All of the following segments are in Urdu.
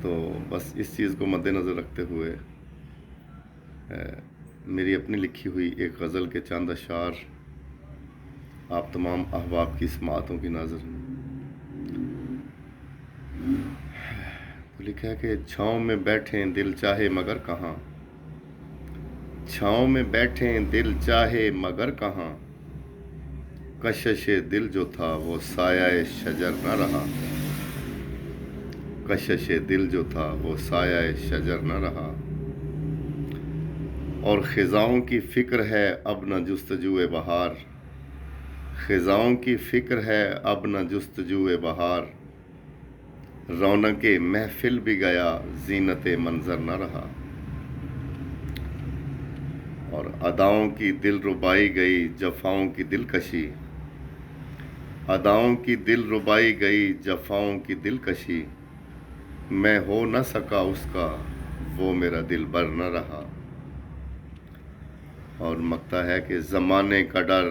تو بس اس چیز کو مد نظر رکھتے ہوئے میری اپنی لکھی ہوئی ایک غزل کے چند اشعار آپ تمام احباب کی سماعتوں کی ناظر تو لکھا ہے کہ چھاؤں میں بیٹھیں دل چاہے مگر کہاں، چھاؤں میں بیٹھیں دل چاہے مگر کہاں، کشش دل جو تھا وہ سایہ شجر نہ رہا، کشش دل جو تھا وہ سایہ شجر نہ رہا، اور خزاؤں کی فکر ہے اب نہ جستجوئے بہار، خزاؤں کی فکر ہے اب نہ جستجوئے بہار، رونق محفل بھی گیا زینت منظر نہ رہا، اور اداؤں کی دل ربائی گئی جفاؤں کی دلکشی، اداؤں کی دل ربائی گئی جفاؤں کی دلکشی، میں ہو نہ سکا اس کا وہ میرا دل بر نہ رہا، اور مکتا ہے کہ زمانے کا ڈر،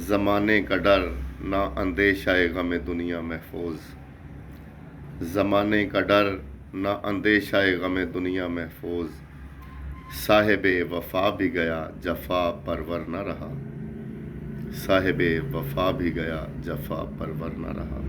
زمانے کا ڈر نہ اندیشہ غم دنیا محفوظ، زمانے کا ڈر نہ اندیشہ غم دنیا محفوظ، صاحب وفا بھی گیا جفا پرور نہ رہا، صاحب وفا بھی گیا جفا پرور نہ رہا۔